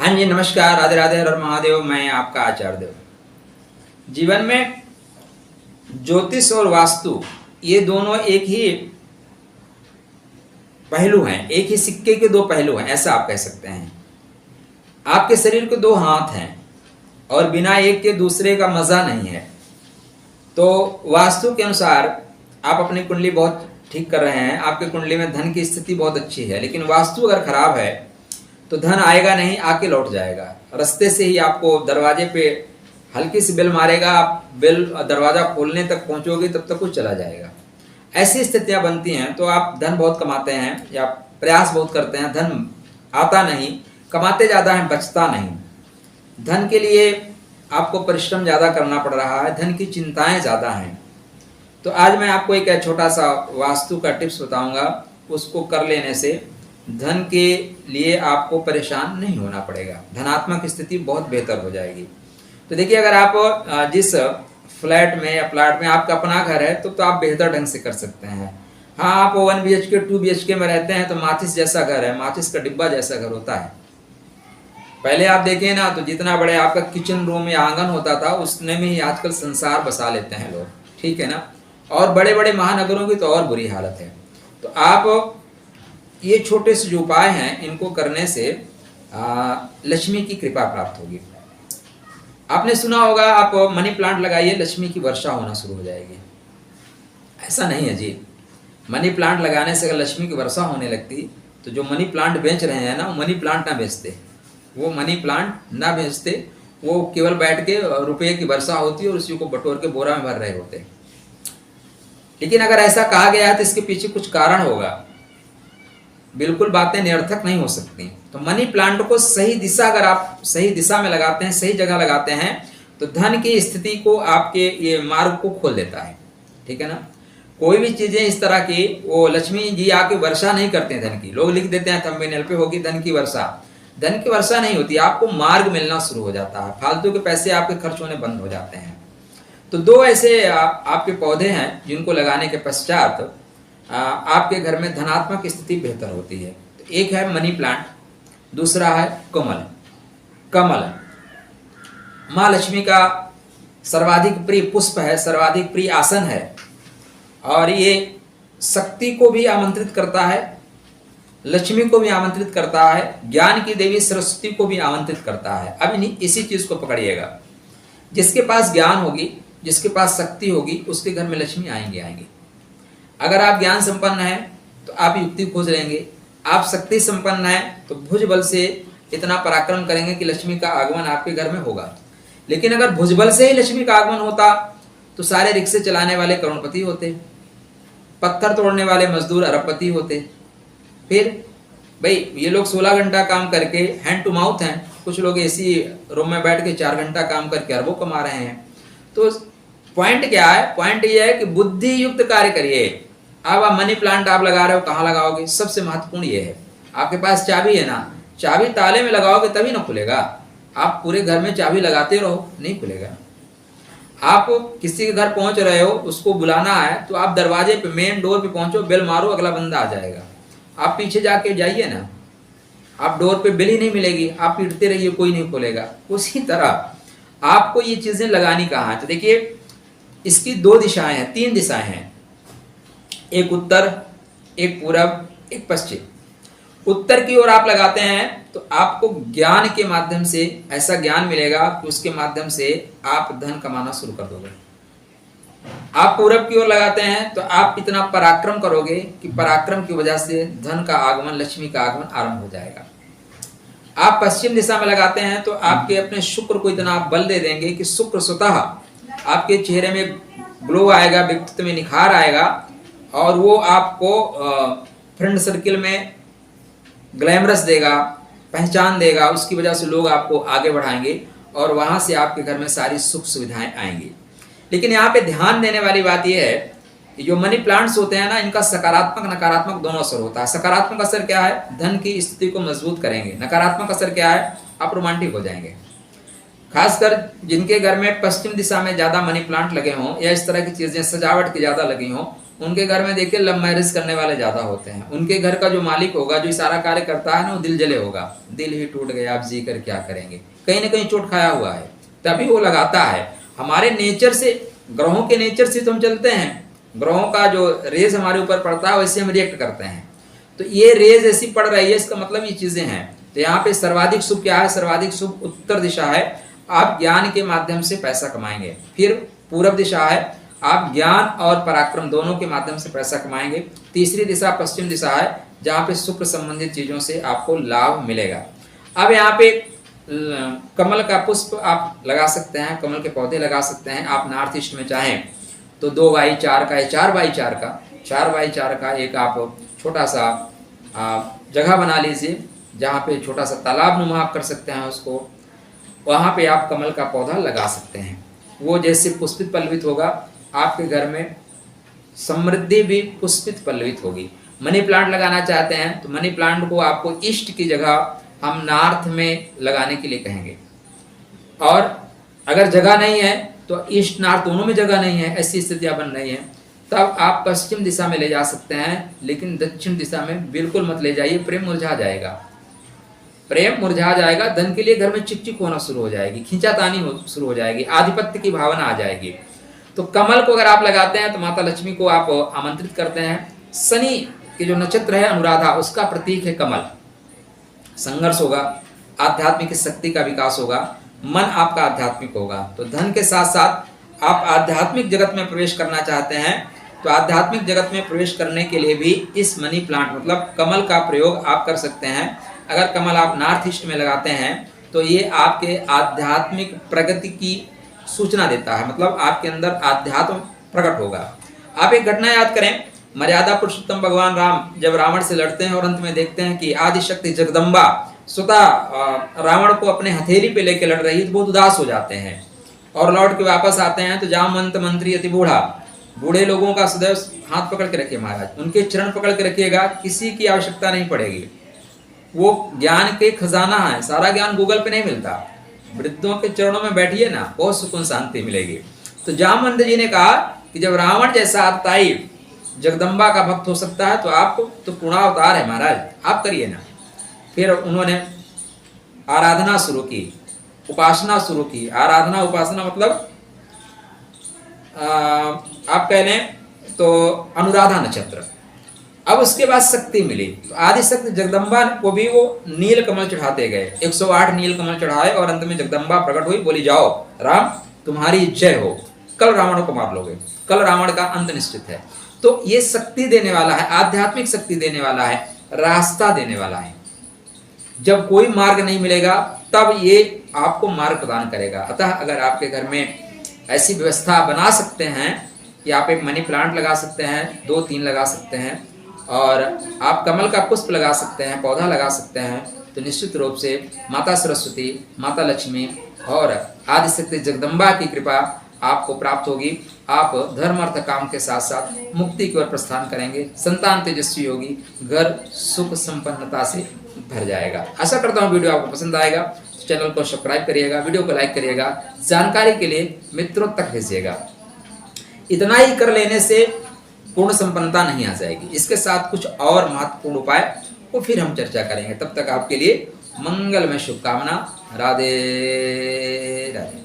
हाँ जी, नमस्कार, राधे राधे और महादेव। मैं आपका आचार्य देव। जीवन में ज्योतिष और वास्तु ये दोनों एक ही पहलू हैं, एक ही सिक्के के दो पहलू हैं, ऐसा आप कह सकते हैं। आपके शरीर के दो हाथ हैं और बिना एक के दूसरे का मजा नहीं है। तो वास्तु के अनुसार आप अपनी कुंडली बहुत ठीक कर रहे हैं, आपकी कुंडली में धन की स्थिति बहुत अच्छी है, लेकिन वास्तु अगर खराब है तो धन आएगा नहीं, आके लौट जाएगा। रास्ते से ही आपको दरवाजे पे हल्की सी बेल मारेगा, आप बेल दरवाजा खोलने तक पहुंचोगे तब तक कुछ चला जाएगा। ऐसी स्थितियां बनती हैं तो आप धन बहुत कमाते हैं या प्रयास बहुत करते हैं, धन आता नहीं, कमाते ज़्यादा हैं, बचता नहीं। धन के लिए आपको परिश्रम ज़्यादा करना पड़ रहा है, धन की चिंताएं ज़्यादा हैं। तो आज मैं आपको एक छोटा सा वास्तु का टिप्स बताऊंगा, उसको कर लेने से धन के लिए आपको परेशान नहीं होना पड़ेगा, धनात्मक स्थिति बहुत बेहतर हो जाएगी। तो देखिए, अगर आप जिस फ्लैट में या प्लाट में आपका अपना घर है तो आप बेहतर ढंग से कर सकते हैं। हाँ, आप 1 BHK 2 BHK में रहते हैं तो माचिस जैसा घर है, माचिस का डिब्बा जैसा घर होता है। पहले आप देखें ना, तो जितना बड़े आपका किचन रूम या आंगन होता था उसने में ही आजकल संसार बसा लेते हैं लोग, ठीक है ना। और बड़े बड़े महानगरों की तो और बुरी हालत है। तो आप ये छोटे से जो उपाय हैं इनको करने से लक्ष्मी की कृपा प्राप्त होगी। आपने सुना होगा, आप मनी प्लांट लगाइए, लक्ष्मी की वर्षा होना शुरू हो जाएगी। ऐसा नहीं है जी, मनी प्लांट लगाने से अगर लक्ष्मी की वर्षा होने लगती तो जो मनी प्लांट बेच रहे हैं ना, वो मनी प्लांट ना बेचते, वो मनी प्लांट ना बेचते, वो केवल बैठ के रुपये की वर्षा होती और उसी को बटोर के बोरा में भर रहे होते। लेकिन अगर ऐसा कहा गया है तो इसके पीछे कुछ कारण होगा, बिल्कुल बातें निरर्थक नहीं हो सकती। तो मनी प्लांट को सही दिशा, अगर आप सही दिशा में लगाते हैं, सही जगह लगाते हैं तो धन की स्थिति को, आपके ये मार्ग को खोल देता है, ठीक है ना। कोई भी चीजें इस तरह की, वो लक्ष्मी जी आके वर्षा नहीं करते हैं धन की। लोग लिख देते हैं थंबनेल पे, होगी धन की वर्षा। धन की वर्षा नहीं होती, आपको मार्ग मिलना शुरू हो जाता है, फालतू के पैसे आपके खर्च होने बंद हो जाते हैं। तो दो ऐसे आपके पौधे हैं जिनको लगाने के पश्चात आपके घर में धनात्मक स्थिति बेहतर होती है। तो एक है मनी प्लांट, दूसरा है कमल। कमल माँ लक्ष्मी का सर्वाधिक प्रिय पुष्प है, सर्वाधिक प्रिय आसन है, और ये शक्ति को भी आमंत्रित करता है, लक्ष्मी को भी आमंत्रित करता है, ज्ञान की देवी सरस्वती को भी आमंत्रित करता है। अब इसी चीज को पकड़िएगा, जिसके पास ज्ञान होगी, जिसके पास शक्ति होगी, उसके घर में लक्ष्मी आएंगे। अगर आप ज्ञान संपन्न हैं तो आप युक्ति खोज लेंगे, आप शक्ति संपन्न हैं तो भुजबल से इतना पराक्रम करेंगे कि लक्ष्मी का आगमन आपके घर में होगा। लेकिन अगर भुजबल से ही लक्ष्मी का आगमन होता तो सारे रिक्शे चलाने वाले करोड़पति होते, पत्थर तोड़ने वाले मजदूर अरबपति होते। फिर भाई ये लोग 16 घंटा काम करके हैंड टू माउथ हैं, कुछ लोग एसी रूम में बैठ के 4 घंटा काम करके अरबों कमा रहे हैं। तो पॉइंट क्या है? पॉइंट ये है कि बुद्धि युक्त कार्य करिए। अब आप मनी प्लांट आप लगा रहे हो, कहाँ लगाओगे? सबसे महत्वपूर्ण ये है, आपके पास चाबी है ना, चाबी ताले में लगाओगे तभी ना खुलेगा। आप पूरे घर में चाबी लगाते रहो, नहीं खुलेगा। आप किसी के घर पहुंच रहे हो, उसको बुलाना है तो आप दरवाजे पे, मेन डोर पे पहुंचो, बेल मारो, अगला बंदा आ जाएगा। आप पीछे जाके जाइए ना, आप डोर पे बेल ही नहीं मिलेगी, आप पीटते रहिए, कोई नहीं खोलेगा। उसी तरह आपको ये चीजें लगानी कहाँ है? तो देखिए, इसकी 2 दिशाएं हैं, 3 दिशाएं हैं, एक उत्तर, एक पूरब, एक पश्चिम। उत्तर की ओर आप लगाते हैं तो आपको ज्ञान के माध्यम से ऐसा ज्ञान मिलेगा कि उसके माध्यम से आप धन कमाना शुरू कर दोगे। आप पूरब की ओर लगाते हैं तो आप इतना पराक्रम करोगे कि पराक्रम की वजह से धन का आगमन, लक्ष्मी का आगमन आरंभ हो जाएगा। आप पश्चिम दिशा में लगाते हैं तो आपके अपने शुक्र को इतना बल दे देंगे कि शुक्र स्वतः आपके चेहरे में ग्लो आएगा, व्यक्तित्व में निखार आएगा, और वो आपको फ्रेंड सर्किल में ग्लैमरस देगा, पहचान देगा। उसकी वजह से लोग आपको आगे बढ़ाएंगे और वहां से आपके घर में सारी सुख सुविधाएं आएंगी। लेकिन यहाँ पे ध्यान देने वाली बात यह है कि जो मनी प्लांट्स होते हैं ना, इनका सकारात्मक नकारात्मक दोनों असर होता है। सकारात्मक असर क्या है? धन की स्थिति को मजबूत करेंगे। नकारात्मक असर क्या है? आप रोमांटिक हो जाएंगे। खासकर जिनके घर में पश्चिम दिशा में ज्यादा मनी प्लांट लगे हों या इस तरह की चीजें सजावट की ज्यादा लगी हों, उनके घर में देखिए लव मैरिज करने वाले ज़्यादा होते हैं। उनके घर का जो मालिक होगा, जो सारा कार्य करता है ना, वो दिल जले होगा, दिल ही टूट गया, आप जी कर क्या करेंगे, कहीं ना कहीं चोट खाया हुआ है, तभी वो लगाता है। हमारे नेचर से, ग्रहों के नेचर से तो हम चलते हैं, ग्रहों का जो रेज हमारे ऊपर पड़ता है वैसे हम रिएक्ट करते हैं। तो ये रेज ऐसी पड़ रही है, इसका मतलब ये चीज़ें हैं। तो यहाँ पे सर्वाधिक शुभ क्या है? सर्वाधिक शुभ उत्तर दिशा है, आप ज्ञान के माध्यम से पैसा कमाएंगे। फिर पूर्व दिशा है, आप ज्ञान और पराक्रम दोनों के माध्यम से पैसा कमाएंगे। तीसरी दिशा पश्चिम दिशा है, जहाँ पे शुक्र संबंधित चीज़ों से आपको लाभ मिलेगा। अब यहाँ पे कमल का पुष्प आप लगा सकते हैं, कमल के पौधे लगा सकते हैं। आप नॉर्थ ईस्ट में चाहें तो 2x4 का या 4x4 का एक आप छोटा सा जगह बना लीजिए, जहाँ पे छोटा सा तालाब नुमा आप कर सकते हैं उसको, वहाँ पे आप कमल का पौधा लगा सकते हैं। वो जैसे पुष्पित पल्लवित होगा, आपके घर में समृद्धि भी पुष्पित पल्लवित होगी। मनी प्लांट लगाना चाहते हैं तो मनी प्लांट को आपको ईस्ट की जगह हम नॉर्थ में लगाने के लिए कहेंगे। और अगर जगह नहीं है तो ईस्ट नॉर्थ दोनों में जगह नहीं है, ऐसी स्थितियां बन रही हैं, तब आप पश्चिम दिशा में ले जा सकते हैं, लेकिन दक्षिण दिशा में बिल्कुल मत ले जाइए, प्रेम मुरझा जाएगा, प्रेम मुरझा जाएगा। धन के लिए घर में चिक चिक होना शुरू हो जाएगी, खींचातानी शुरू हो जाएगी, आधिपत्य की भावना आ जाएगी। तो कमल को अगर आप लगाते हैं तो माता लक्ष्मी को आप आमंत्रित करते हैं। शनि के जो नक्षत्र है अनुराधा, उसका प्रतीक है कमल। संघर्ष होगा, आध्यात्मिक शक्ति का विकास होगा, मन आपका आध्यात्मिक होगा। तो धन के साथ साथ आप आध्यात्मिक जगत में प्रवेश करना चाहते हैं, तो आध्यात्मिक जगत में प्रवेश करने के लिए भी इस मनी प्लांट मतलब कमल का प्रयोग आप कर सकते हैं। अगर कमल आप नॉर्थ ईस्ट में लगाते हैं तो ये आपके आध्यात्मिक प्रगति की सूचना देता है, मतलब आपके अंदर आध्यात्म प्रकट होगा। आप एक घटना याद करें, मर्यादा पुरुषोत्तम भगवान राम जब रावण से लड़ते हैं और अंत में देखते हैं कि आदि शक्ति जगदम्बा स्वतः रावण को अपने हथेली पे लेके लड़ रही है, तो बहुत उदास हो जाते हैं और लौट के वापस आते हैं। तो जामवंत मंत्री अति बूढ़ा, बूढ़े लोगों का सदैव हाथ पकड़ के रखिए महाराज, उनके चरण पकड़ के रखिएगा, किसी की आवश्यकता नहीं पड़ेगी। वो ज्ञान के खजाना है, सारा ज्ञान गूगल पे नहीं मिलता। वृद्धों के चरणों में बैठिए ना, बहुत सुकून शांति मिलेगी। तो जामवंत जी ने कहा कि जब रावण जैसा आतताई जगदम्बा का भक्त हो सकता है तो आपको तो पूर्णावतार है महाराज, आप करिए ना। फिर उन्होंने आराधना शुरू की, उपासना शुरू की। आराधना उपासना मतलब आप कह लें तो अनुराधा नक्षत्र। अब उसके बाद शक्ति मिली, तो आदि शक्ति जगदम्बा को भी वो नील कमल चढ़ाते गए, 108 नील कमल चढ़ाए और अंत में जगदम्बा प्रकट हुई, बोली जाओ राम तुम्हारी जय हो, कल रावण को मार लोगे, कल रावण का अंत निश्चित है। तो ये शक्ति देने वाला है, आध्यात्मिक शक्ति देने वाला है, रास्ता देने वाला है। जब कोई मार्ग नहीं मिलेगा तब ये आपको मार्ग प्रदान करेगा। अतः अगर आपके घर में ऐसी व्यवस्था बना सकते हैं कि आप एक मनी प्लांट लगा सकते हैं, 2-3 लगा सकते हैं, और आप कमल का पुष्प लगा सकते हैं, पौधा लगा सकते हैं, तो निश्चित रूप से माता सरस्वती, माता लक्ष्मी और आदिशक्ति जगदम्बा की कृपा आपको प्राप्त होगी। आप धर्म अर्थ काम के साथ साथ मुक्ति की ओर प्रस्थान करेंगे, संतान तेजस्वी होगी, घर सुख संपन्नता से भर जाएगा। आशा करता हूँ वीडियो आपको पसंद आएगा, तो चैनल को सब्सक्राइब करिएगा, वीडियो को लाइक करिएगा, जानकारी के लिए मित्रों तक भेजिएगा। इतना ही कर लेने से पूर्ण संपन्नता नहीं आ जाएगी, इसके साथ कुछ और महत्वपूर्ण उपाय वो फिर हम चर्चा करेंगे। तब तक आपके लिए मंगलमय शुभकामना। राधे राधे।